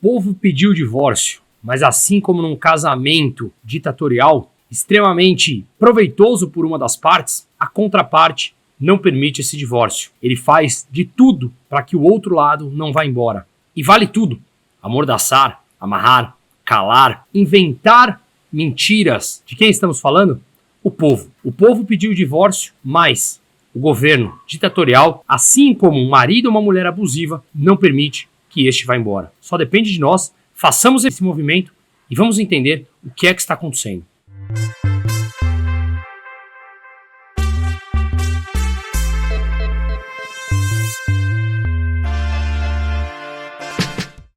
povo pediu o divórcio, mas assim como num casamento ditatorial, extremamente proveitoso por uma das partes, a contraparte não permite esse divórcio. Ele faz de tudo para que o outro lado não vá embora. E vale tudo: amordaçar, amarrar, calar, inventar mentiras. De quem estamos falando? O povo. O povo pediu o divórcio, mas o governo ditatorial, assim como um marido ou uma mulher abusiva, não permite que este vá embora. Só depende de nós. Façamos esse movimento e vamos entender o que é que está acontecendo.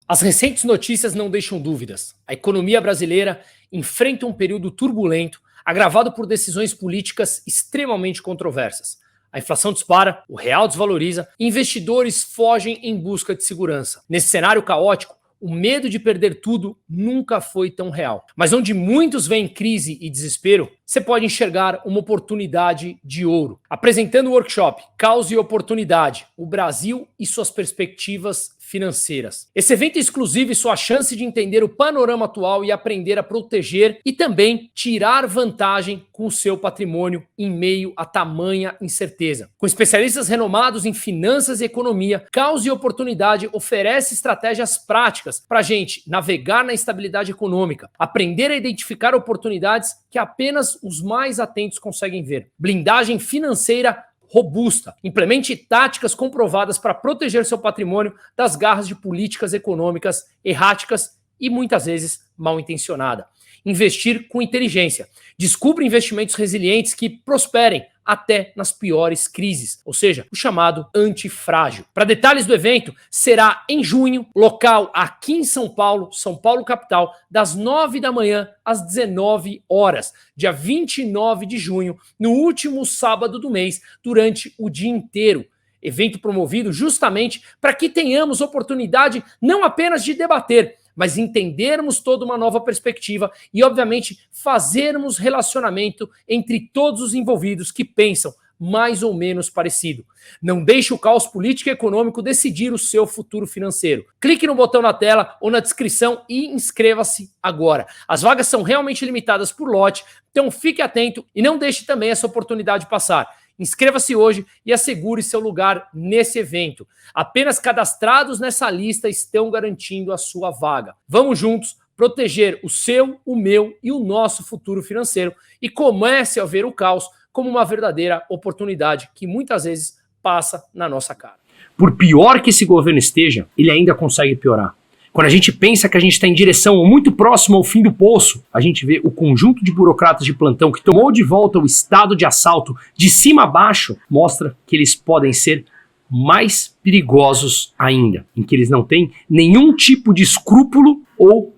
As recentes notícias não deixam dúvidas. A economia brasileira enfrenta um período turbulento, agravado por decisões políticas extremamente controversas. A inflação dispara, o real desvaloriza, investidores fogem em busca de segurança. Nesse cenário caótico, o medo de perder tudo nunca foi tão real. Mas onde muitos veem crise e desespero, você pode enxergar uma oportunidade de ouro. Apresentando o workshop Caos e Oportunidade, o Brasil e suas perspectivas financeiras. Esse evento é exclusivo e sua chance de entender o panorama atual e aprender a proteger e também tirar vantagem com o seu patrimônio em meio a tamanha incerteza. Com especialistas renomados em finanças e economia, Caos e Oportunidade oferece estratégias práticas para a gente navegar na estabilidade econômica, aprender a identificar oportunidades que apenas os mais atentos conseguem ver. Blindagem financeira robusta. Implemente táticas comprovadas para proteger seu patrimônio das garras de políticas econômicas erráticas e muitas vezes mal intencionadas. Investir com inteligência. Descubra investimentos resilientes que prosperem até nas piores crises, ou seja, o chamado antifrágil. Para detalhes do evento, será em junho, local aqui em São Paulo capital, das 9 da manhã às 19 horas, dia 29 de junho, no último sábado do mês, durante o dia inteiro. Evento promovido justamente para que tenhamos oportunidade não apenas de debater, mas entendermos toda uma nova perspectiva e, obviamente, fazermos relacionamento entre todos os envolvidos que pensam mais ou menos parecido. Não deixe o caos político e econômico decidir o seu futuro financeiro. Clique no botão na tela ou na descrição e inscreva-se agora. As vagas são realmente limitadas por lote, então fique atento e não deixe também essa oportunidade passar. Inscreva-se hoje e assegure seu lugar nesse evento. Apenas cadastrados nessa lista estão garantindo a sua vaga. Vamos juntos proteger o seu, o meu e o nosso futuro financeiro e comece a ver o caos como uma verdadeira oportunidade que muitas vezes passa na nossa cara. Por pior que esse governo esteja, ele ainda consegue piorar. Quando a gente pensa que a gente está em direção muito próximo ao fim do poço, a gente vê o conjunto de burocratas de plantão que tomou de volta o estado de assalto de cima a baixo, mostra que eles podem ser mais perigosos ainda, em que eles não têm nenhum tipo de escrúpulo ou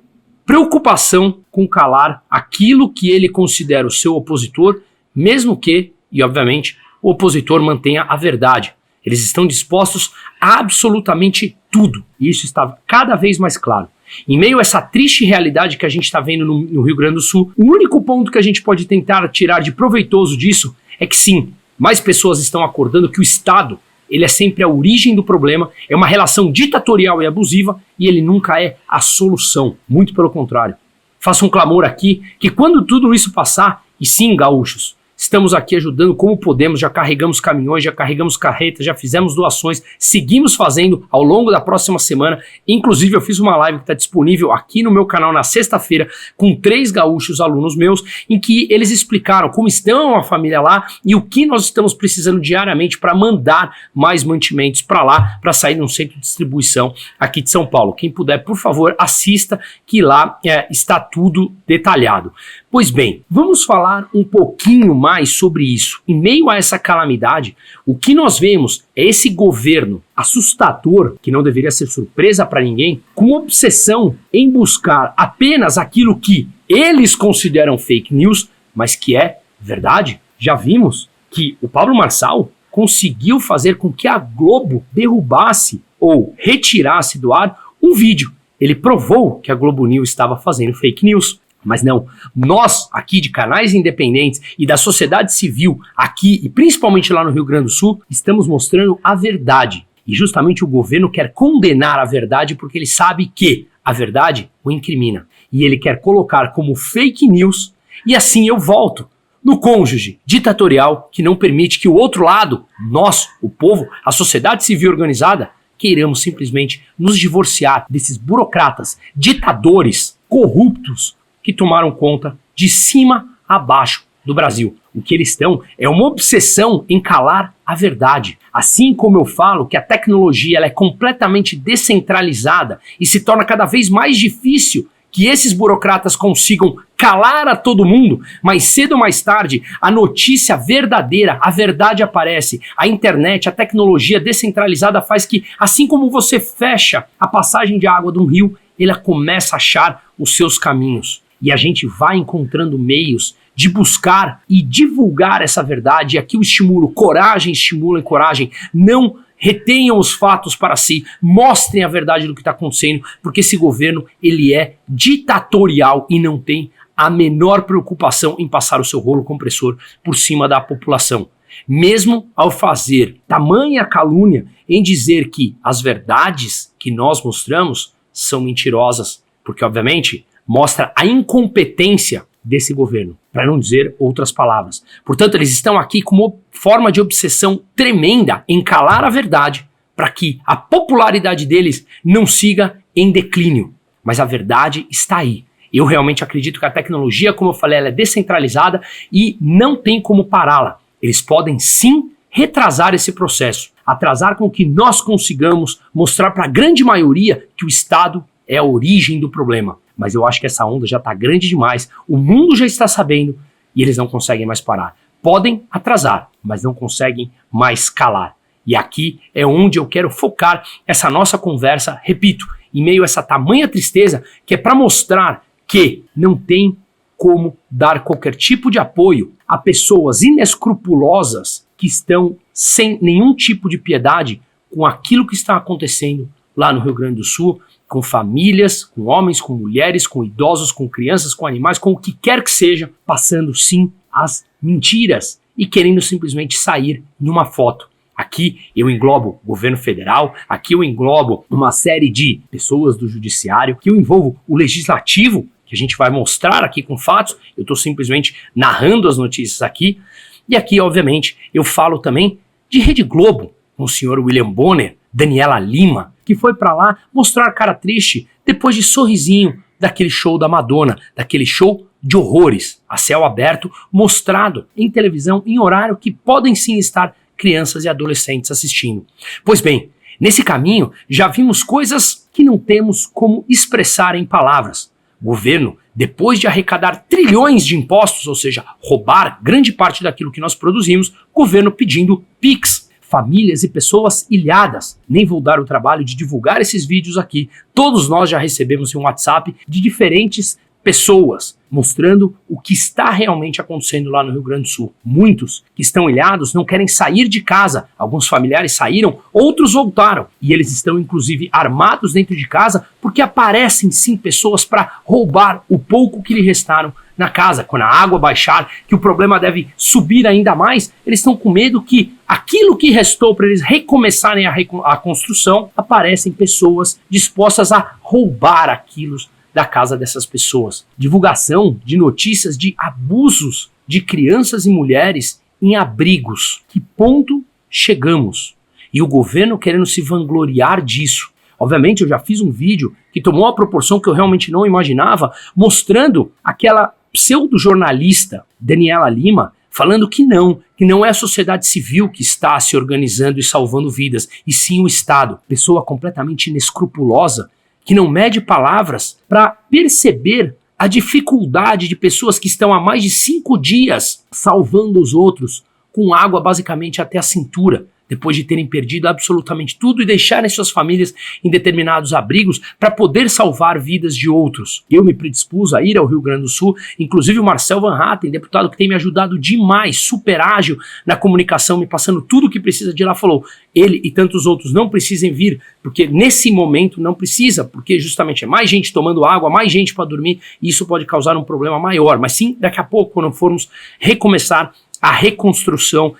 preocupação com calar aquilo que ele considera o seu opositor, mesmo que, e obviamente, o opositor mantenha a verdade. Eles estão dispostos a absolutamente tudo. E isso está cada vez mais claro. Em meio a essa triste realidade que a gente está vendo no Rio Grande do Sul, o único ponto que a gente pode tentar tirar de proveitoso disso é que sim, mais pessoas estão acordando que o Estado, ele é sempre a origem do problema, é uma relação ditatorial e abusiva e ele nunca é a solução. Muito pelo contrário. Faço um clamor aqui que quando tudo isso passar, e sim, gaúchos, estamos aqui ajudando como podemos, já carregamos caminhões, já carregamos carretas, já fizemos doações, seguimos fazendo ao longo da próxima semana. Inclusive eu fiz uma live que está disponível aqui no meu canal na sexta-feira com 3 gaúchos alunos meus, em que eles explicaram como estão a família lá e o que nós estamos precisando diariamente para mandar mais mantimentos para lá, para sair num centro de distribuição aqui de São Paulo. Quem puder, por favor, assista que lá está tudo detalhado. Pois bem, vamos falar um pouquinho mais sobre isso. Em meio a essa calamidade, o que nós vemos é esse governo assustador, que não deveria ser surpresa para ninguém, com obsessão em buscar apenas aquilo que eles consideram fake news, mas que é verdade. Já vimos que o Pablo Marçal conseguiu fazer com que a Globo derrubasse ou retirasse do ar um vídeo. Ele provou que a Globo News estava fazendo fake news. Mas não, nós aqui de canais independentes e da sociedade civil aqui e principalmente lá no Rio Grande do Sul, estamos mostrando a verdade. E justamente o governo quer condenar a verdade porque ele sabe que a verdade o incrimina. E ele quer colocar como fake news, e assim eu volto no cônjuge ditatorial que não permite que o outro lado, nós, o povo, a sociedade civil organizada, queiramos simplesmente nos divorciar desses burocratas, ditadores, corruptos que tomaram conta de cima a baixo do Brasil. O que eles estão é uma obsessão em calar a verdade. Assim como eu falo que a tecnologia ela é completamente descentralizada e se torna cada vez mais difícil que esses burocratas consigam calar a todo mundo, mais cedo ou mais tarde, a notícia verdadeira, a verdade aparece. A internet, a tecnologia descentralizada faz que, assim como você fecha a passagem de água de um rio, ela começa a achar os seus caminhos. E a gente vai encontrando meios de buscar e divulgar essa verdade. E aqui eu estimulo coragem, estimulem coragem, não retenham os fatos para si, mostrem a verdade do que está acontecendo, porque esse governo ele é ditatorial e não tem a menor preocupação em passar o seu rolo compressor por cima da população. Mesmo ao fazer tamanha calúnia em dizer que as verdades que nós mostramos são mentirosas, porque obviamente mostra a incompetência desse governo, para não dizer outras palavras. Portanto, eles estão aqui com uma forma de obsessão tremenda em calar a verdade para que a popularidade deles não siga em declínio. Mas a verdade está aí. Eu realmente acredito que a tecnologia, como eu falei, ela é descentralizada e não tem como pará-la. Eles podem sim retrasar esse processo, atrasar com que nós consigamos mostrar para a grande maioria que o Estado é a origem do problema. Mas eu acho que essa onda já está grande demais, o mundo já está sabendo e eles não conseguem mais parar. Podem atrasar, mas não conseguem mais calar. E aqui é onde eu quero focar essa nossa conversa, repito, em meio a essa tamanha tristeza, que é para mostrar que não tem como dar qualquer tipo de apoio a pessoas inescrupulosas que estão sem nenhum tipo de piedade com aquilo que está acontecendo lá no Rio Grande do Sul, com famílias, com homens, com mulheres, com idosos, com crianças, com animais, com o que quer que seja, passando sim as mentiras e querendo simplesmente sair numa foto. Aqui eu englobo o governo federal, aqui eu englobo uma série de pessoas do judiciário, que eu envolvo o legislativo, que a gente vai mostrar aqui com fatos, eu estou simplesmente narrando as notícias aqui, e aqui obviamente eu falo também de Rede Globo, com o senhor William Bonner, Daniela Lima, que foi para lá mostrar cara triste depois de sorrisinho daquele show da Madonna, daquele show de horrores, a céu aberto, mostrado em televisão em horário que podem sim estar crianças e adolescentes assistindo. Pois bem, nesse caminho já vimos coisas que não temos como expressar em palavras. O governo, depois de arrecadar trilhões de impostos, ou seja, roubar grande parte daquilo que nós produzimos, o governo pedindo PIX. Famílias e pessoas ilhadas. Nem vou dar o trabalho de divulgar esses vídeos aqui. Todos nós já recebemos um WhatsApp de diferentes pessoas mostrando o que está realmente acontecendo lá no Rio Grande do Sul. Muitos que estão ilhados não querem sair de casa. Alguns familiares saíram, outros voltaram. E eles estão inclusive armados dentro de casa porque aparecem sim pessoas para roubar o pouco que lhe restaram na casa. Quando a água baixar, que o problema deve subir ainda mais, eles estão com medo que aquilo que restou para eles recomeçarem a construção, aparecem pessoas dispostas a roubar aquilo da casa dessas pessoas. Divulgação de notícias de abusos de crianças e mulheres em abrigos. Que ponto chegamos? E o governo querendo se vangloriar disso. Obviamente eu já fiz um vídeo que tomou uma proporção que eu realmente não imaginava, mostrando aquela pseudo-jornalista Daniela Lima falando que não é a sociedade civil que está se organizando e salvando vidas, e sim o Estado. Pessoa completamente inescrupulosa, que não mede palavras para perceber a dificuldade de pessoas que estão há mais de 5 dias salvando os outros com água basicamente até a cintura, depois de terem perdido absolutamente tudo e deixarem suas famílias em determinados abrigos para poder salvar vidas de outros. Eu me predispus a ir ao Rio Grande do Sul, inclusive o Marcel Van Hatten, deputado que tem me ajudado demais, super ágil na comunicação, me passando tudo o que precisa de lá, falou, ele e tantos outros não precisem vir, porque nesse momento não precisa, porque justamente é mais gente tomando água, mais gente para dormir, e isso pode causar um problema maior, mas sim, daqui a pouco, quando formos recomeçar a reconstrução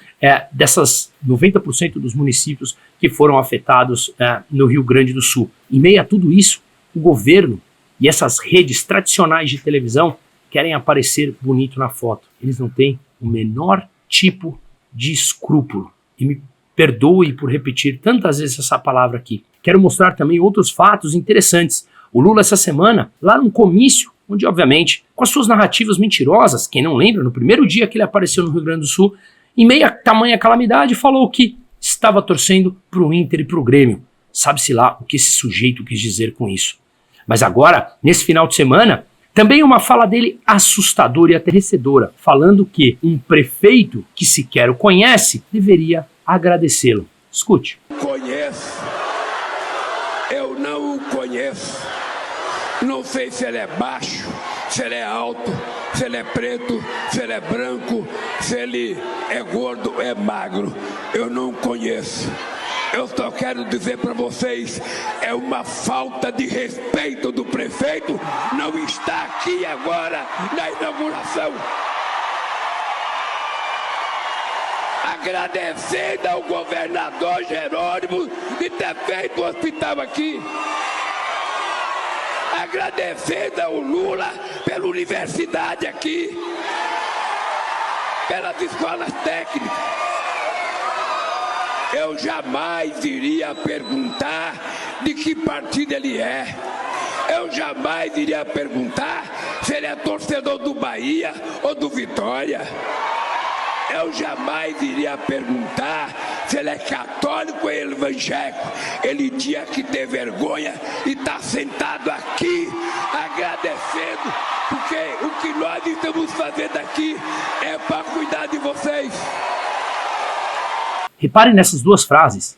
dessas 90% dos municípios que foram afetados no Rio Grande do Sul. Em meio a tudo isso, O governo e essas redes tradicionais de televisão querem aparecer bonito na foto. Eles não têm o menor tipo de escrúpulo. E me perdoe por repetir tantas vezes essa palavra aqui. Quero mostrar também outros fatos interessantes. O Lula, essa semana, lá num comício, onde, obviamente, com as suas narrativas mentirosas, quem não lembra, no primeiro dia que ele apareceu no Rio Grande do Sul, em meio a tamanha calamidade, falou que estava torcendo para o Inter e para o Grêmio. Sabe-se lá o que esse sujeito quis dizer com isso. Mas agora, nesse final de semana, também uma fala dele assustadora e aterrecedora, falando que um prefeito que sequer o conhece deveria agradecê-lo. Escute. Conheço. Eu não o conheço. Não sei se ele é baixo, se ele é alto, se ele é preto, se ele é branco, se ele é gordo ou é magro. Eu não o conheço. Eu só quero dizer para vocês, é uma falta de respeito do prefeito não estar aqui agora na inauguração. Agradecendo ao governador Jerônimo de ter feito o hospital aqui. Agradecendo ao Lula pela universidade aqui, pelas escolas técnicas. Eu jamais iria perguntar de que partido ele é. Eu jamais iria perguntar se ele é torcedor do Bahia ou do Vitória. Eu jamais iria perguntar se ele é católico ou evangélico. Ele tinha que ter vergonha e estar sentado aqui agradecendo, porque o que nós estamos fazendo aqui é para cuidar de vocês. Reparem nessas duas frases.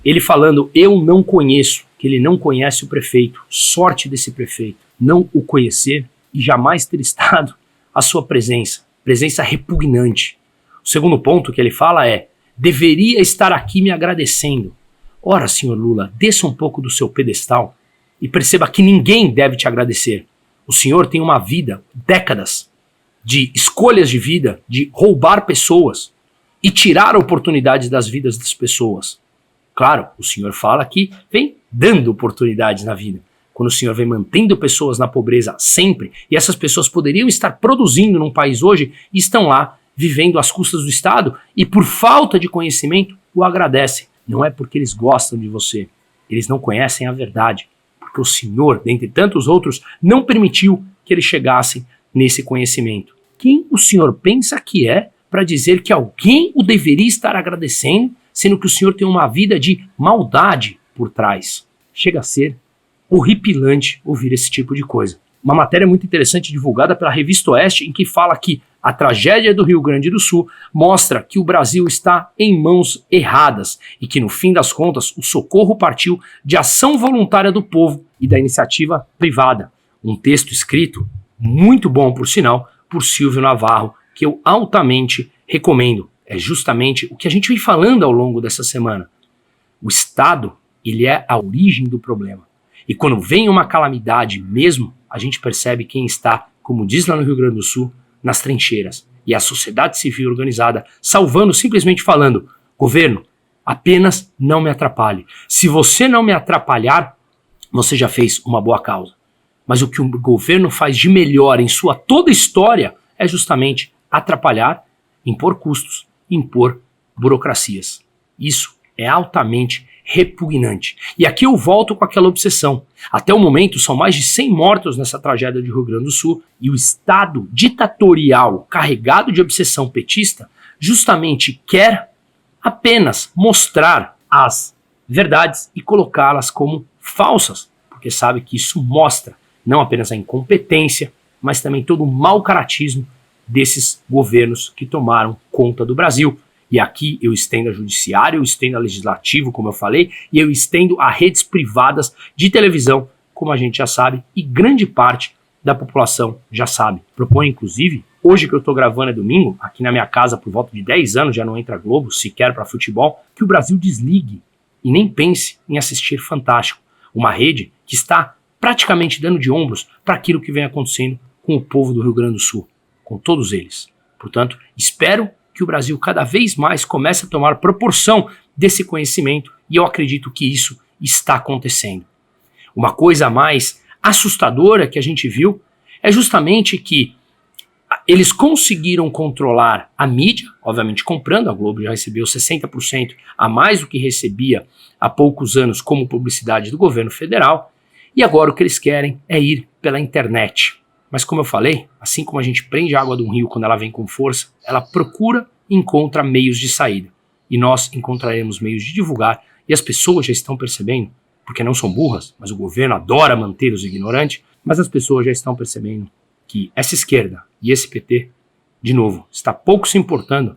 Ele falando, eu não conheço, que ele não conhece o prefeito. Sorte desse prefeito, não o conhecer e jamais ter estado à sua presença repugnante. O segundo ponto que ele fala é, deveria estar aqui me agradecendo. Ora, senhor Lula, desça um pouco do seu pedestal e perceba que ninguém deve te agradecer. O senhor tem uma vida, décadas de escolhas de vida, de roubar pessoas e tirar oportunidades das vidas das pessoas. Claro, o senhor fala que vem dando oportunidades na vida. Quando o senhor vem mantendo pessoas na pobreza sempre, e essas pessoas poderiam estar produzindo num país hoje, e estão lá vivendo às custas do Estado, e por falta de conhecimento, o agradecem. Não é porque eles gostam de você, eles não conhecem a verdade, porque o senhor, dentre tantos outros, não permitiu que eles chegassem nesse conhecimento. Quem o senhor pensa que é para dizer que alguém o deveria estar agradecendo, sendo que o senhor tem uma vida de maldade por trás? Chega a ser horripilante ouvir esse tipo de coisa. Uma matéria muito interessante divulgada pela Revista Oeste, em que fala que a tragédia do Rio Grande do Sul mostra que o Brasil está em mãos erradas e que, no fim das contas, o socorro partiu de ação voluntária do povo e da iniciativa privada. Um texto escrito, muito bom por sinal, por Silvio Navarro, que eu altamente recomendo. É justamente o que a gente vem falando ao longo dessa semana. O Estado, ele é a origem do problema. E quando vem uma calamidade mesmo, a gente percebe quem está, como diz lá no Rio Grande do Sul, nas trincheiras. E a sociedade civil organizada salvando, simplesmente falando, governo, apenas não me atrapalhe. Se você não me atrapalhar, você já fez uma boa causa. Mas o que o governo faz de melhor em sua toda história é justamente atrapalhar, impor custos, impor burocracias. Isso é altamente repugnante. E aqui eu volto com aquela obsessão. Até o momento são mais de 100 mortos nessa tragédia de Rio Grande do Sul e o Estado ditatorial carregado de obsessão petista justamente quer apenas mostrar as verdades e colocá-las como falsas, porque sabe que isso mostra não apenas a incompetência, mas também todo o mau caratismo desses governos que tomaram conta do Brasil. E aqui eu estendo a judiciário, eu estendo a legislativo, como eu falei, e eu estendo a redes privadas de televisão, como a gente já sabe, e grande parte da população já sabe. Proponho, inclusive, hoje que eu estou gravando é domingo, aqui na minha casa por volta de 10 anos, já não entra Globo, sequer para futebol, que o Brasil desligue e nem pense em assistir Fantástico, uma rede que está praticamente dando de ombros para aquilo que vem acontecendo com o povo do Rio Grande do Sul, com todos eles. Portanto, espero que o Brasil cada vez mais comece a tomar proporção desse conhecimento e eu acredito que isso está acontecendo. Uma coisa mais assustadora que a gente viu é justamente que eles conseguiram controlar a mídia, obviamente comprando, a Globo já recebeu 60% a mais do que recebia há poucos anos como publicidade do governo federal, e agora o que eles querem é ir pela internet. Mas como eu falei, assim como a gente prende a água de um rio quando ela vem com força, ela procura e encontra meios de saída. E nós encontraremos meios de divulgar, e as pessoas já estão percebendo, porque não são burras, mas o governo adora manter os ignorantes, mas as pessoas já estão percebendo que essa esquerda e esse PT, de novo, está pouco se importando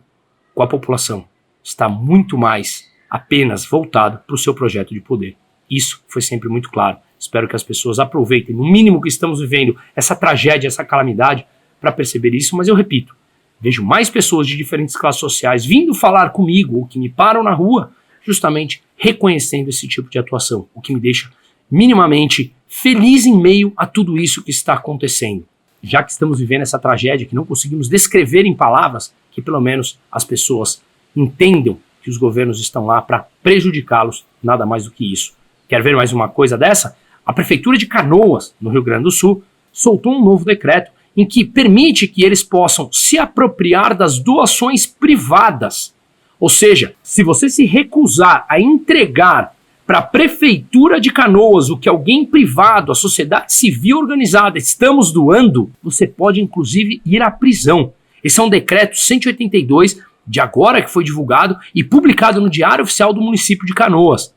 com a população, está muito mais apenas voltado para o seu projeto de poder. Isso foi sempre muito claro. Espero que as pessoas aproveitem, no mínimo que estamos vivendo, essa tragédia, essa calamidade, para perceber isso, mas eu repito, vejo mais pessoas de diferentes classes sociais vindo falar comigo ou que me param na rua, justamente reconhecendo esse tipo de atuação, o que me deixa minimamente feliz em meio a tudo isso que está acontecendo. Já que estamos vivendo essa tragédia, que não conseguimos descrever em palavras, que pelo menos as pessoas entendam que os governos estão lá para prejudicá-los, nada mais do que isso. Quer ver mais uma coisa dessa? A Prefeitura de Canoas, no Rio Grande do Sul, soltou um novo decreto em que permite que eles possam se apropriar das doações privadas. Ou seja, se você se recusar a entregar para a Prefeitura de Canoas o que alguém privado, a sociedade civil organizada, estamos doando, você pode inclusive ir à prisão. Esse é um decreto 182 de agora que foi divulgado e publicado no Diário Oficial do município de Canoas.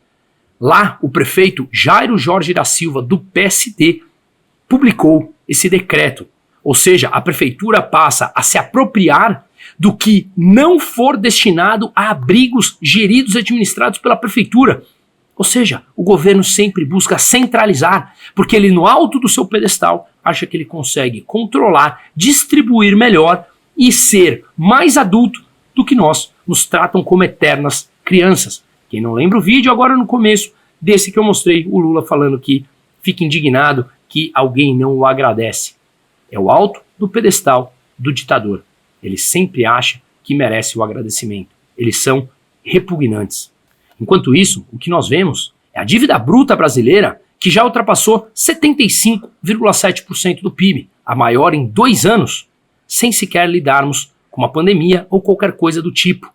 Lá, o prefeito Jairo Jorge da Silva, do PSD, publicou esse decreto. Ou seja, a prefeitura passa a se apropriar do que não for destinado a abrigos geridos e administrados pela prefeitura. Ou seja, o governo sempre busca centralizar, porque ele no alto do seu pedestal acha que ele consegue controlar, distribuir melhor e ser mais adulto do que nós, nos tratam como eternas crianças. Quem não lembra o vídeo agora no começo desse que eu mostrei, o Lula falando que fica indignado que alguém não o agradece. É o alto do pedestal do ditador. Ele sempre acha que merece o agradecimento. Eles são repugnantes. Enquanto isso, o que nós vemos é a dívida bruta brasileira que já ultrapassou 75,7% do PIB, a maior em 2 anos, sem sequer lidarmos com uma pandemia ou qualquer coisa do tipo.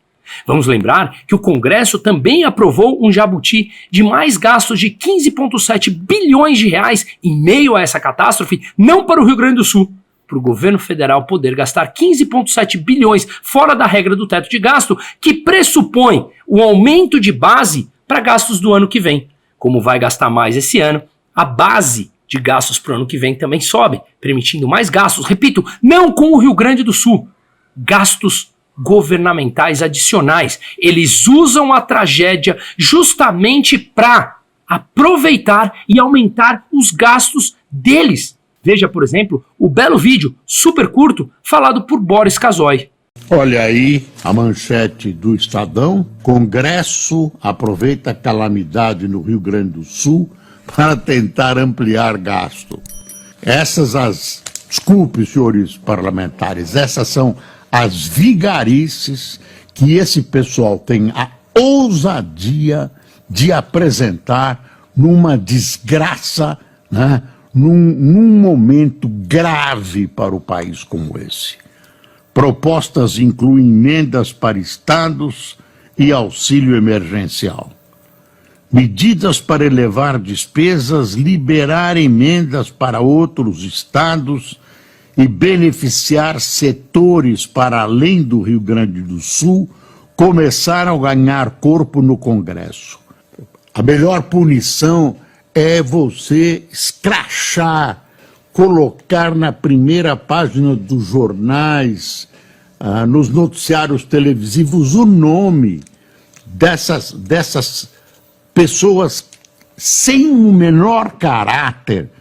Vamos lembrar que o Congresso também aprovou um jabuti de mais gastos de 15,7 bilhões de reais em meio a essa catástrofe, não para o Rio Grande do Sul, para o governo federal poder gastar 15,7 bilhões fora da regra do teto de gasto, que pressupõe o aumento de base para gastos do ano que vem. Como vai gastar mais esse ano, a base de gastos para o ano que vem também sobe, permitindo mais gastos. Repito, não com o Rio Grande do Sul, gastos governamentais adicionais. Eles usam a tragédia justamente para aproveitar e aumentar os gastos deles. Veja, por exemplo, o belo vídeo, super curto, falado por Boris Casoy. Olha aí a manchete do Estadão. Congresso aproveita a calamidade no Rio Grande do Sul para tentar ampliar gasto. Desculpe, senhores parlamentares, essas são as vigarices que esse pessoal tem a ousadia de apresentar numa desgraça, né? Num momento grave para o país como esse. Propostas incluem emendas para estados e auxílio emergencial. Medidas para elevar despesas, liberar emendas para outros estados e beneficiar setores para além do Rio Grande do Sul começaram a ganhar corpo no Congresso. A melhor punição é você escrachar, colocar na primeira página dos jornais, nos noticiários televisivos, o nome dessas pessoas sem o menor caráter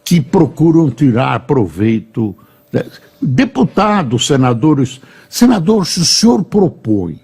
que procuram tirar proveito. Deputados, senadores, se o senhor propõe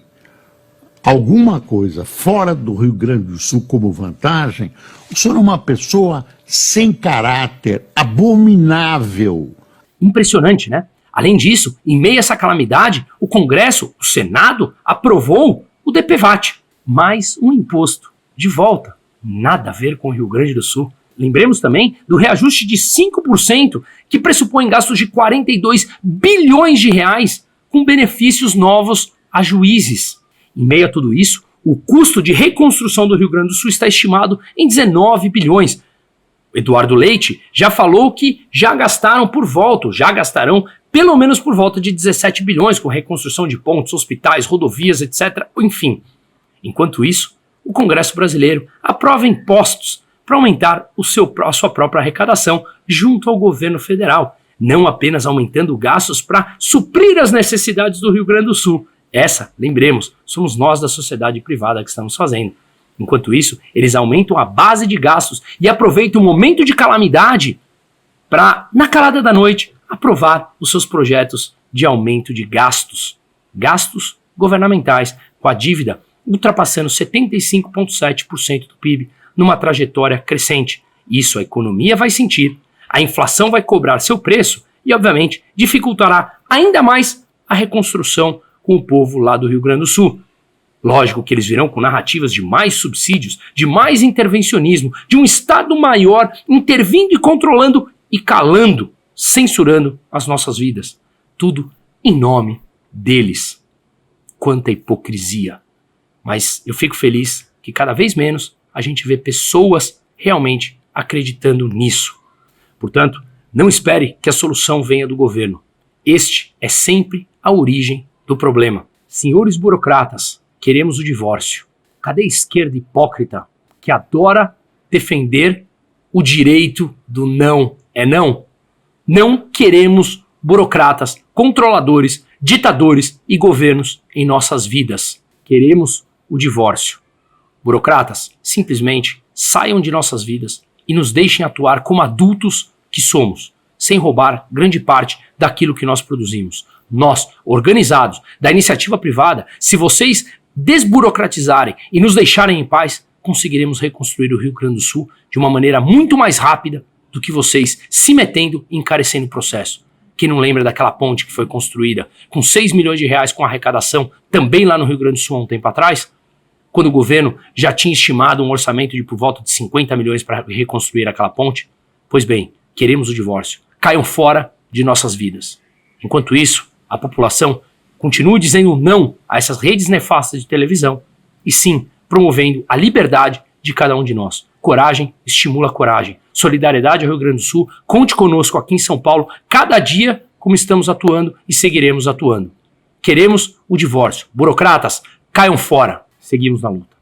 alguma coisa fora do Rio Grande do Sul como vantagem, o senhor é uma pessoa sem caráter, abominável. Impressionante, né? Além disso, em meio a essa calamidade, o Congresso, o Senado, aprovou o DPVAT, mais um imposto de volta. Nada a ver com o Rio Grande do Sul. lembremos também do reajuste de 5%, que pressupõe gastos de 42 bilhões de reais com benefícios novos a juízes. Em meio a tudo isso, o custo de reconstrução do Rio Grande do Sul está estimado em 19 bilhões. Eduardo Leite já falou que já gastarão pelo menos por volta de 17 bilhões com reconstrução de pontos, hospitais, rodovias, etc. Enfim. Enquanto isso, o Congresso brasileiro aprova impostos para aumentar a sua própria arrecadação junto ao governo federal, não apenas aumentando gastos para suprir as necessidades do Rio Grande do Sul. Essa, lembremos, somos nós da sociedade privada que estamos fazendo. Enquanto isso, eles aumentam a base de gastos e aproveitam o momento de calamidade para, na calada da noite, aprovar os seus projetos de aumento de gastos governamentais, com a dívida ultrapassando 75,7% do PIB, numa trajetória crescente. Isso a economia vai sentir, a inflação vai cobrar seu preço e, obviamente, dificultará ainda mais a reconstrução com o povo lá do Rio Grande do Sul. Lógico que eles virão com narrativas de mais subsídios, de mais intervencionismo, de um Estado maior intervindo e controlando e calando, censurando as nossas vidas. Tudo em nome deles. Quanta hipocrisia. Mas eu fico feliz que cada vez menos a gente vê pessoas realmente acreditando nisso. Portanto, não espere que a solução venha do governo. Este é sempre a origem do problema. Senhores burocratas, queremos o divórcio. Cadê a esquerda hipócrita que adora defender o direito do não? É não? Não queremos burocratas, controladores, ditadores e governos em nossas vidas. Queremos o divórcio. Burocratas, simplesmente saiam de nossas vidas e nos deixem atuar como adultos que somos, sem roubar grande parte daquilo que nós produzimos. Nós, organizados, da iniciativa privada, se vocês desburocratizarem e nos deixarem em paz, conseguiremos reconstruir o Rio Grande do Sul de uma maneira muito mais rápida do que vocês se metendo e encarecendo o processo. Quem não lembra daquela ponte que foi construída com 6 milhões de reais com arrecadação também lá no Rio Grande do Sul há um tempo atrás? Quando o governo já tinha estimado um orçamento de por volta de 50 milhões para reconstruir aquela ponte? Pois bem, queremos o divórcio. Caiam fora de nossas vidas. Enquanto isso, a população continua dizendo não a essas redes nefastas de televisão e sim promovendo a liberdade de cada um de nós. Coragem estimula coragem. Solidariedade ao Rio Grande do Sul. Conte conosco aqui em São Paulo, cada dia como estamos atuando e seguiremos atuando. Queremos o divórcio. Burocratas, caiam fora. Seguimos na luta.